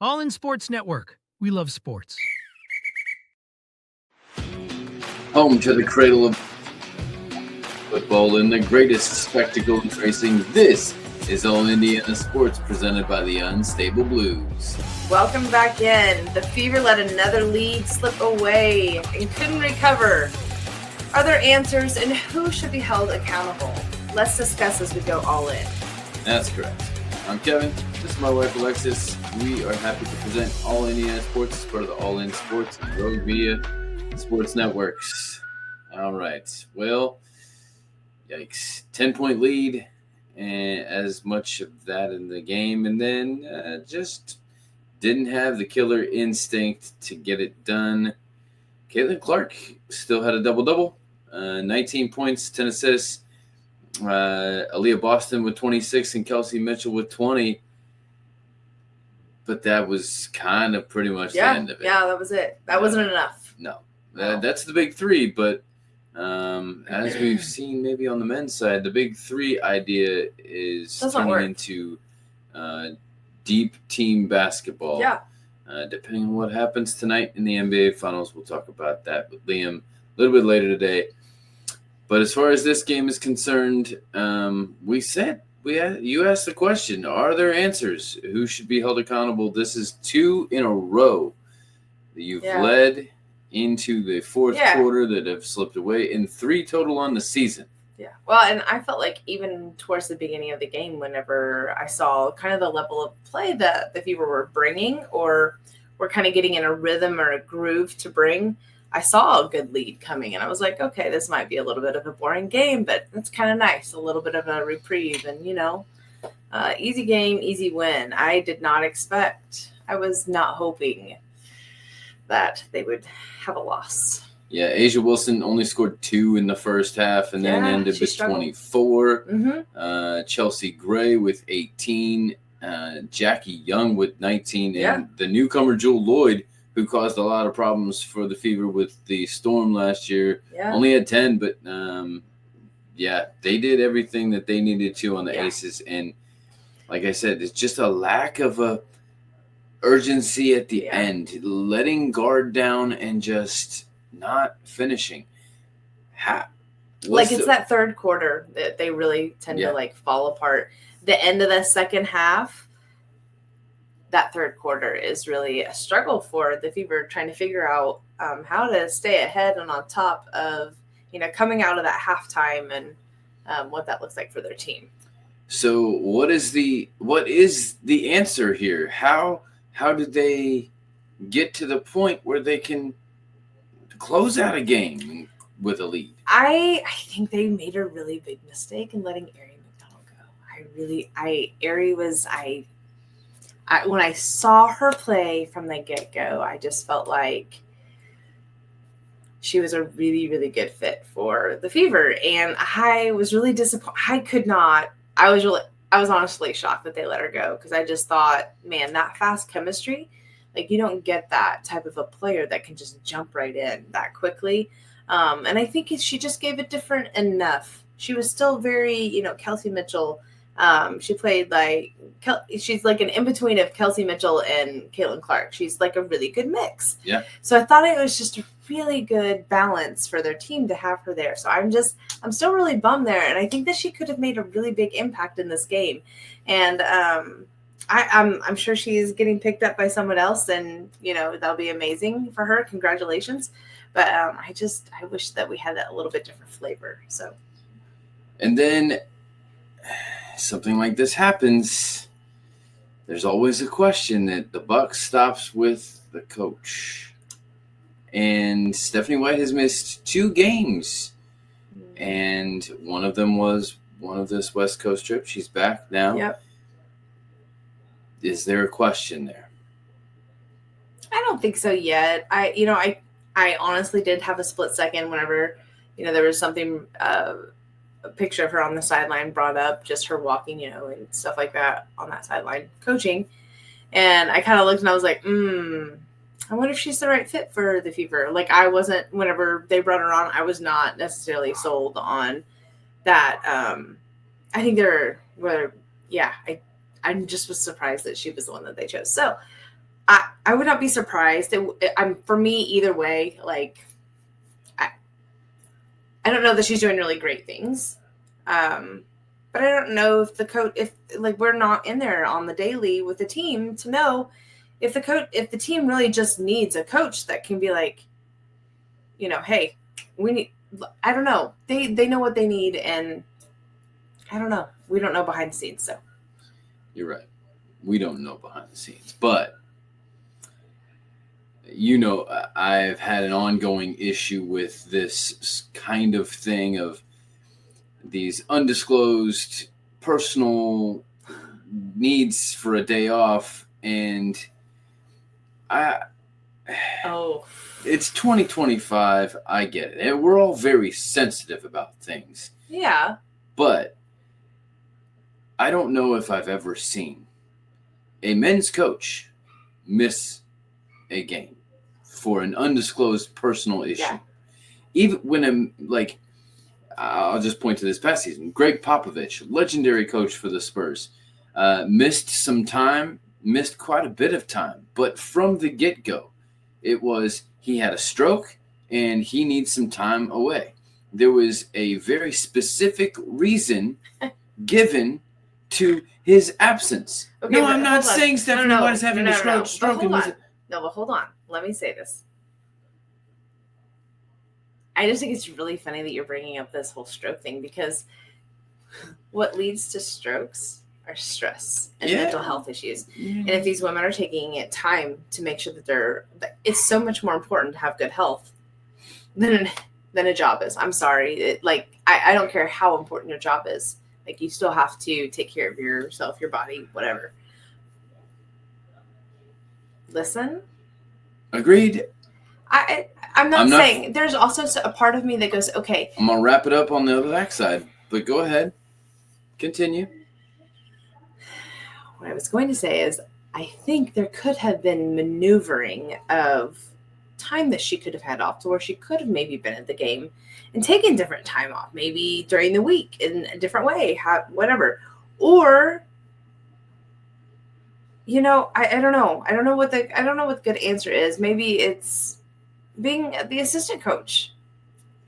All in Sports Network. We love sports. Home to the cradle of football and the greatest spectacle in racing. This is All Indiana Sports presented by the Unstable Blues. Welcome back in. The Fever let another lead slip away and couldn't recover. Are there answers, and who should be held accountable? Let's discuss as we go all in. That's correct. I'm Kevin. This is my wife, Alexis. We are happy to present All Indiana Sports as part of the All In Sports and Rogue Media Sports Networks. All right. Well, yikes. 10-point lead, and as much of that in the game, and then just didn't have the killer instinct to get it done. Caitlin Clark still had a double-double. 19 points, 10 assists. Aaliyah Boston with 26 and Kelsey Mitchell with 20. But that was kind of pretty much the end of it. Yeah, that was it. That wasn't enough. No. That's the big three, but as we've seen maybe on the men's side, the big three idea is turning into deep team basketball. Yeah. Depending on what happens tonight in the NBA Finals, we'll talk about that with Liam a little bit later today. But as far as this game is concerned, you asked the question, are there answers? Who should be held accountable? This is 2 in a row that you've led into the fourth quarter that have slipped away, and 3 total on the season. Yeah. Well, and I felt like even towards the beginning of the game, whenever I saw kind of the level of play that the Fever were bringing, or were kind of getting in a rhythm or a groove to bring, I saw a good lead coming, and I was like, okay, this might be a little bit of a boring game, but it's kind of nice, a little bit of a reprieve, and, easy game, easy win. I was not hoping that they would have a loss. Yeah, Asia Wilson only scored 2 in the first half and then ended with 24. Mm-hmm. Chelsea Gray with 18. Jackie Young with 19. And the newcomer Jewel Lloyd, who caused a lot of problems for the Fever with the Storm last year, only had 10. But, they did everything that they needed to on the Aces. And like I said, it's just a lack of a urgency at the end, letting guard down and just not finishing. It's that third quarter that they really tend to fall apart. The end of the second half, that third quarter is really a struggle for the Fever, trying to figure out how to stay ahead and on top of, coming out of that halftime and what that looks like for their team. So what is the answer here? How did they get to the point where they can close out a game with a lead? I think they made a really big mistake in letting Aari McDonald go. When I saw her play from the get-go, I just felt like she was a really, really good fit for the Fever. And I was really disappointed. I was honestly shocked that they let her go, because I just thought, man, that fast chemistry, you don't get that type of a player that can just jump right in that quickly. And I think she just gave it different enough. She was still very, Kelsey Mitchell. She played she's like an in-between of Kelsey Mitchell and Caitlin Clark. She's like a really good mix. Yeah. So I thought it was just a really good balance for their team to have her there. So I'm still really bummed there. And I think that she could have made a really big impact in this game. And I'm sure she's getting picked up by someone else, and, that'll be amazing for her. Congratulations. But I wish that we had that a little bit different flavor. So. And then something like this happens, there's always a question that the buck stops with the coach. And Stephanie White has missed 2 games. And one of them was one of this West Coast trip. She's back now. Yep. Is there a question there? I don't think so yet. I honestly did have a split second whenever, there was something, a picture of her on the sideline brought up, just her walking, and stuff like that on that sideline coaching. And I kind of looked and I was like, I wonder if she's the right fit for the Fever. I wasn't, whenever they brought her on, I was not necessarily sold on that. I think I just was surprised that she was the one that they chose. So I would not be surprised. For me, either way, like, I don't know that she's doing really great things. But I don't know if we're not in there on the daily with the team to know if the team really just needs a coach that can be like, hey, I don't know. They know what they need, and I don't know. We don't know behind the scenes, so. You're right. We don't know behind the scenes, but I've had an ongoing issue with this kind of thing of these undisclosed personal needs for a day off, and it's 2025. I get it. And we're all very sensitive about things. Yeah. But I don't know if I've ever seen a men's coach miss a game for an undisclosed personal issue. Yeah. Even when I'll just point to this past season. Greg Popovich, legendary coach for the Spurs, missed quite a bit of time. But from the get-go, it was he had a stroke and he needs some time away. There was a very specific reason given to his absence. Okay, no, I'm not saying Stephanie White is having a stroke. But hold on. Let me say this. I just think it's really funny that you're bringing up this whole stroke thing, because what leads to strokes are stress and mental health issues. And if these women are taking it time to make sure that it's so much more important to have good health than a job is. I'm sorry. I don't care how important your job is. Like, you still have to take care of yourself, your body, whatever. Listen. Agreed. I'm not saying there's also a part of me that goes, okay. I'm going to wrap it up on the other backside, but go ahead. Continue. What I was going to say is, I think there could have been maneuvering of time that she could have had off, to where she could have maybe been at the game and taken different time off, maybe during the week in a different way, whatever. Or, I don't know. I don't know what the good answer is. Maybe it's being the assistant coach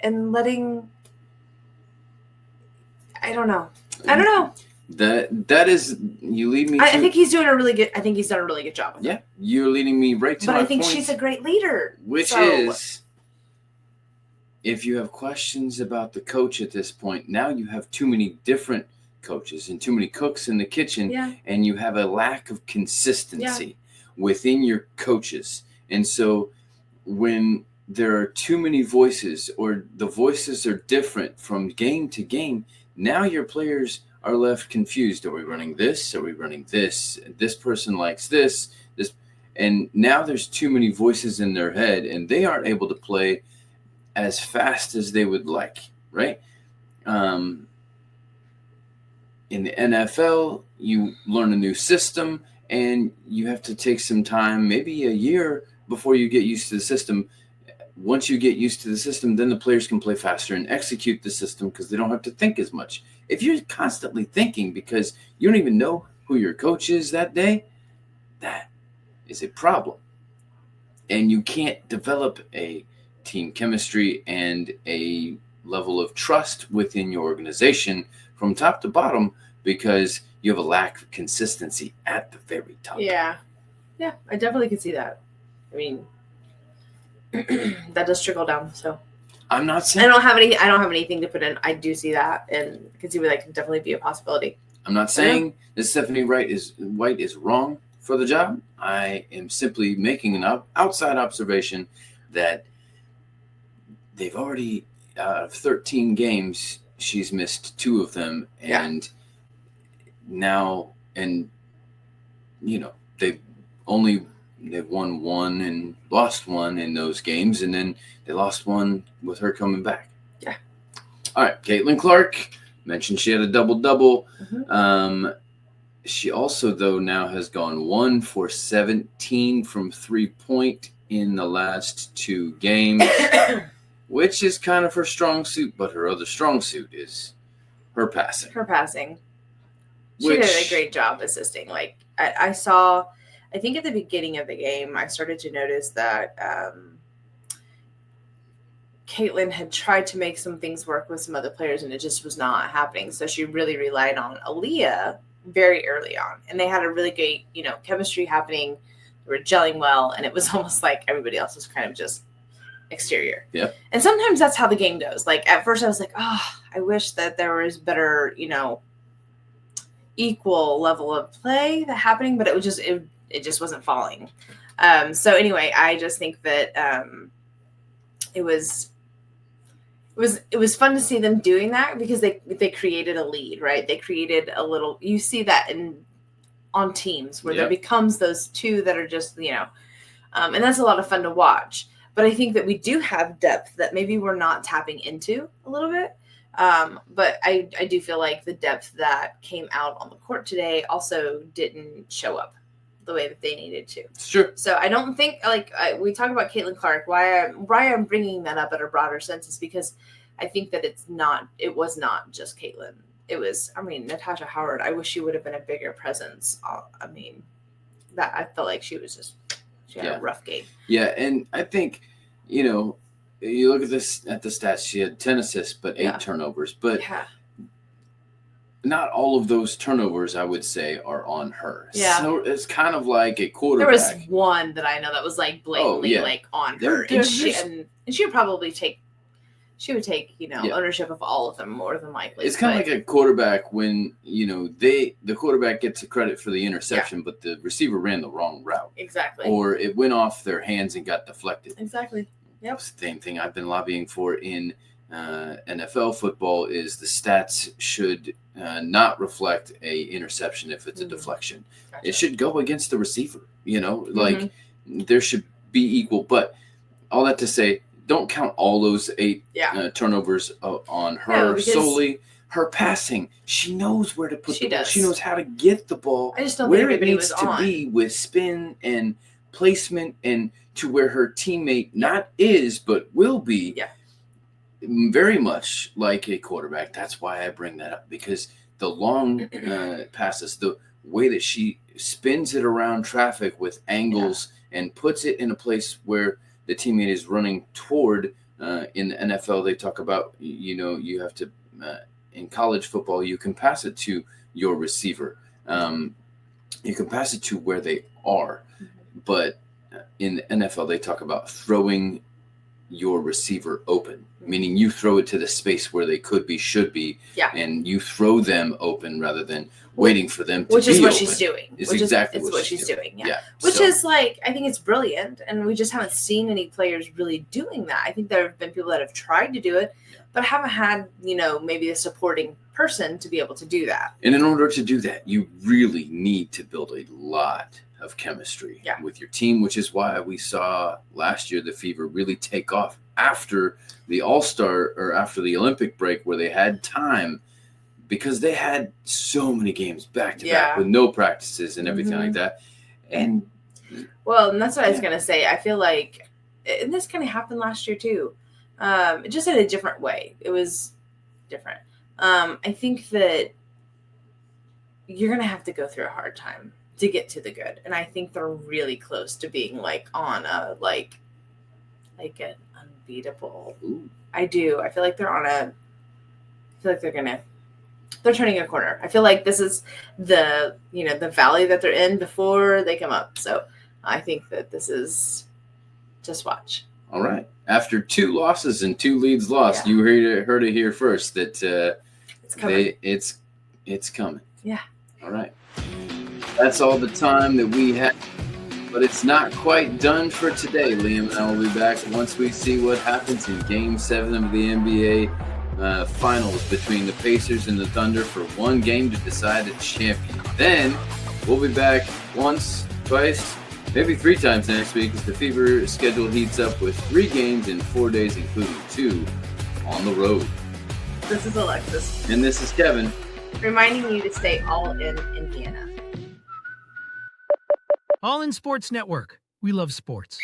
and letting. I don't know. That is, you lead me. I think he's doing a really good. I think he's done a really good job. Yeah, you're leading me right to. But I think she's a great leader. Which is, if you have questions about the coach at this point, now you have too many different coaches and too many cooks in the kitchen, and you have a lack of consistency within your coaches. And so, when there are too many voices, or the voices are different from game to game, now your players are left confused. Are we running this? Are we running this? This person likes this. And now there's too many voices in their head, and they aren't able to play as fast as they would like, right? In the NFL, you learn a new system, and you have to take some time, maybe a year, before you get used to the system. Once you get used to the system, then the players can play faster and execute the system because they don't have to think as much. If you're constantly thinking because you don't even know who your coach is that day, that is a problem. And you can't develop a team chemistry and a level of trust within your organization from top to bottom because you have a lack of consistency at the very top. Yeah, I definitely can see that. I mean, that does trickle down. So I'm not saying I don't have anything to put in. I do see that and can see where that can definitely be a possibility. I'm not saying that Stephanie White is wrong for the job. I am simply making an outside observation that they've already 13 games. She's missed 2 of them, and now, and they've won 1 and lost 1 in those games, and then they lost 1 with her coming back. Yeah. All right, Caitlin Clark mentioned she had a double-double. Mm-hmm. She also, though, now has gone 1 for 17 from 3-point in the last 2 games, which is kind of her strong suit, but her other strong suit is her passing. She did a great job assisting. Like, I saw I think at the beginning of the game, I started to notice that Caitlin had tried to make some things work with some other players, and it just was not happening. So she really relied on Aaliyah very early on, and they had a really great, chemistry happening. They were gelling well, and it was almost like everybody else was kind of just exterior. Yeah. And sometimes that's how the game goes. Like at first I was like, I wish that there was better, equal level of play that happening, but it just wasn't falling. So anyway, I just think that it was fun to see them doing that because they created a lead, right? They created a little, you see that on teams where there becomes those two that are just, and that's a lot of fun to watch. But I think that we do have depth that maybe we're not tapping into a little bit. But I do feel like the depth that came out on the court today also didn't show up the way that they needed to. Sure. So I don't think we talk about Caitlin Clark. Why I'm bringing that up at a broader sense is because I think that it was not just Caitlin. It was, Natasha Howard. I wish she would have been a bigger presence. That I felt like she had a rough game. Yeah, and I think, you look at the stats. She had 10 assists, but 8 turnovers. But not all of those turnovers, I would say, are on her. Yeah. So it's kind of like a quarterback. There was one that I know that was like blatantly on her, and she would probably take. She would take, ownership of all of them more than likely. It's kind of like a quarterback when, the quarterback gets the credit for the interception, but the receiver ran the wrong route. Exactly. Or it went off their hands and got deflected. Exactly. Yep. Same thing I've been lobbying for in NFL football is the stats should not reflect a interception if it's a deflection. Gotcha. It should go against the receiver, like there should be equal. But all that to say, don't count all those 8 turnovers on her solely. Her passing, she knows where to put the ball. She knows how to get the ball I just don't where think it needs to be with spin and placement and to where her teammate not is but will be. Yeah. Very much like a quarterback. That's why I bring that up, because the long passes, the way that she spins it around traffic with angles and puts it in a place where the teammate is running toward. In the NFL, they talk about, you have to, in college football, you can pass it to your receiver. You can pass it to where they are. But in the NFL, they talk about throwing your receiver open, meaning you throw it to the space where they could be, should be, and you throw them open rather than waiting for them to be open. Which is what she's doing. It's exactly what she's doing. Yeah. Which is like, I think it's brilliant, and we just haven't seen any players really doing that. I think there have been people that have tried to do it, but haven't had, maybe a supporting person to be able to do that. And in order to do that, you really need to build a lot of chemistry with your team, which is why we saw last year the Fever really take off after the All-Star or after the Olympic break, where they had time because they had so many games back to back with no practices and everything like that. And that's what I was going to say. I feel like, and this kind of happened last year too. Just in a different way. It was different. I think that you're going to have to go through a hard time to get to the good. And I think they're really close to being like on a, like an unbeatable. Ooh. I do. I feel like they're on I feel like they're turning a corner. I feel like this is the valley that they're in before they come up. So I think that this is just watch. All right. After 2 losses and 2 leads lost, you heard it here first that it's coming. It's coming. Yeah. All right. That's all the time that we have, but it's not quite done for today. Liam and I will be back once we see what happens in Game 7 of the NBA Finals between the Pacers and the Thunder for one game to decide a champion. Then we'll be back once, twice, maybe 3 times next week as the Fever schedule heats up with 3 games in 4 days, including 2 on the road. This is Alexis. And this is Kevin. Reminding you to stay all in Indiana. All in Sports Network. We love sports.